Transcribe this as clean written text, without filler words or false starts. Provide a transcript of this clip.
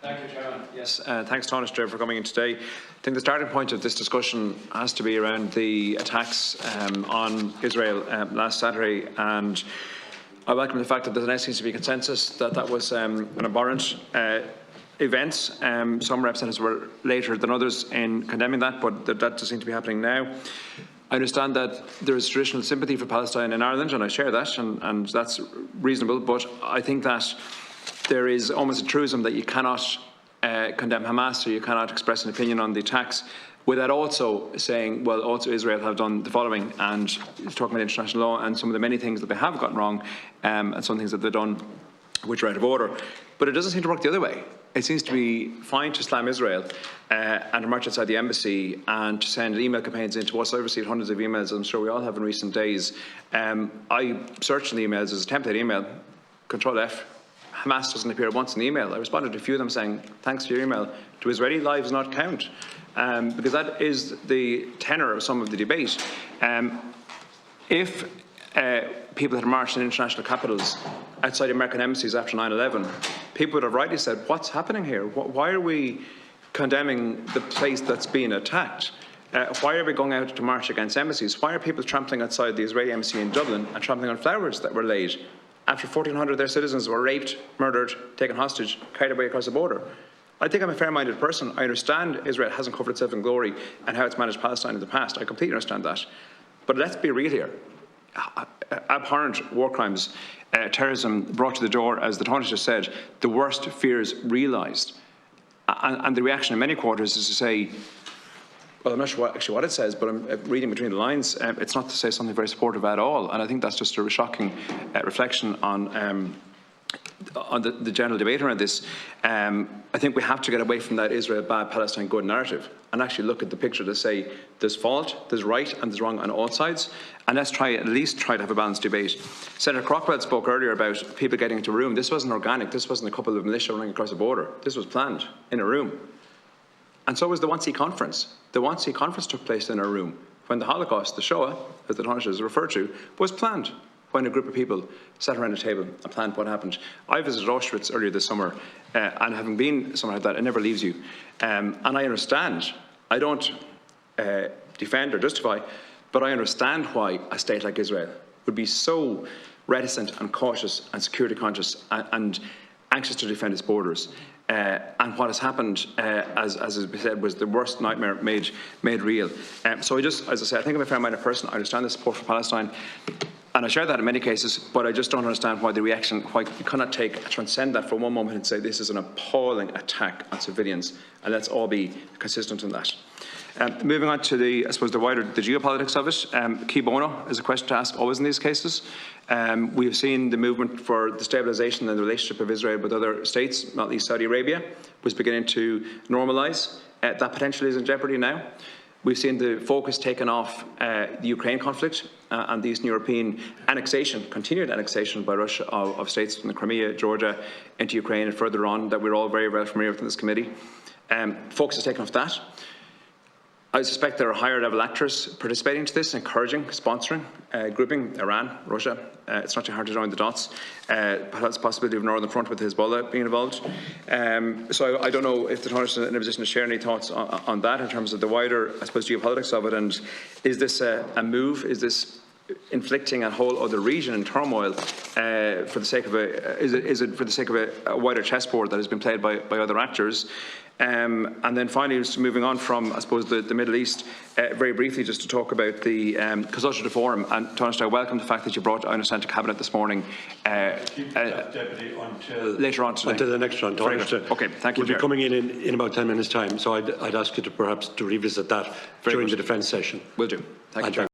Thank you, Chairman. Yes, thanks, Taoiseach, for coming in today. I think the starting point of this discussion has to be around the attacks on Israel last Saturday, and I welcome the fact that there seems to be consensus that that was an abhorrent event. Some representatives were later than others in condemning that, but that does seem to be happening now. I understand that there is traditional sympathy for Palestine in Ireland, and I share that, and that's reasonable, but I think that there is almost a truism that you cannot condemn Hamas, or you cannot express an opinion on the attacks without also saying, well, also Israel have done the following, and talking about international law and some of the many things that they have gotten wrong, and some things that they've done which are out of order. But it doesn't seem to work the other way. It seems to be fine to slam Israel and to march outside the embassy and to send email campaigns into us. I've received hundreds of emails, I'm sure we all have in recent days. I searched in the emails, there's a template email, Control F. Hamas doesn't appear once in the email. I responded to a few of them saying, thanks for your email. Do Israeli lives not count? Because that is the tenor of some of the debate. If people had marched in international capitals outside American embassies after 9/11, people would have rightly said, what's happening here? Why are we condemning the place that's being attacked? Why are we going out to march against embassies? Why are people trampling outside the Israeli embassy in Dublin and trampling on flowers that were laid after 1,400 of their citizens were raped, murdered, taken hostage, carried away across the border? I think I'm a fair-minded person. I understand Israel hasn't covered itself in glory and how it's managed Palestine in the past. I completely understand that. But let's be real here. Abhorrent war crimes, terrorism brought to the door, as the Taoiseach just said, the worst fears realised. And the reaction in many quarters is to say, well, I'm not sure actually what it says, but I'm reading between the lines. It's not to say something very supportive at all. And I think that's just a shocking reflection on the general debate around this. I think we have to get away from that Israel bad, Palestine good narrative and actually look at the picture to say there's fault, there's right and there's wrong on all sides, and let's at least try to have a balanced debate. Senator Crockwell spoke earlier about people getting into a room. This wasn't organic. This wasn't a couple of militia running across the border. This was planned in a room. And so was the Wannsee Conference. The Wannsee Conference took place in a room when the Holocaust, the Shoah, as the Taoiseach has referred to, was planned, when a group of people sat around a table and planned what happened. I visited Auschwitz earlier this summer, and having been somewhere like that, it never leaves you. And I understand, I don't defend or justify, but I understand why a state like Israel would be so reticent and cautious and security conscious and anxious to defend its borders. And what has happened, as has been said, was the worst nightmare made real. So I just, as I say, I think I'm a fair-minded person. I understand the support for Palestine, and I share that in many cases, but I just don't understand why the reaction, why you cannot transcend that for one moment and say this is an appalling attack on civilians, and let's all be consistent in that. Moving on to the geopolitics of it, Cui bono is a question to ask always in these cases. We have seen the movement for the stabilisation and the relationship of Israel with other states, not least Saudi Arabia, was beginning to normalise. That potentially is in jeopardy now. We've seen the focus taken off the Ukraine conflict and the Eastern European annexation, continued annexation by Russia of states from the Crimea, Georgia, into Ukraine and further on, that we're all very well familiar with in this committee. Focus is taken off that. I suspect there are higher level actors participating to this, encouraging, sponsoring, grouping Iran, Russia. It's not too hard to join the dots. Perhaps the possibility of Northern Front with Hezbollah being involved. So I don't know if the Taoiseach is in a position to share any thoughts on that in terms of the wider, I suppose, geopolitics of it. And is this a move? Is this inflicting a whole other region in turmoil for the sake of is it for the sake of a wider chessboard that has been played by other actors? And then finally, just moving on from, I suppose, the Middle East, very briefly, just to talk about the consultative forum. And Taoiseach, I welcome the fact that you brought, I understand, to Cabinet this morning. Keep that, Deputy, until later on today. Until the next round. Okay, thank you. We'll be coming in about 10 minutes' time, so I'd ask you to perhaps revisit that during the defence session. Will do. Thank you.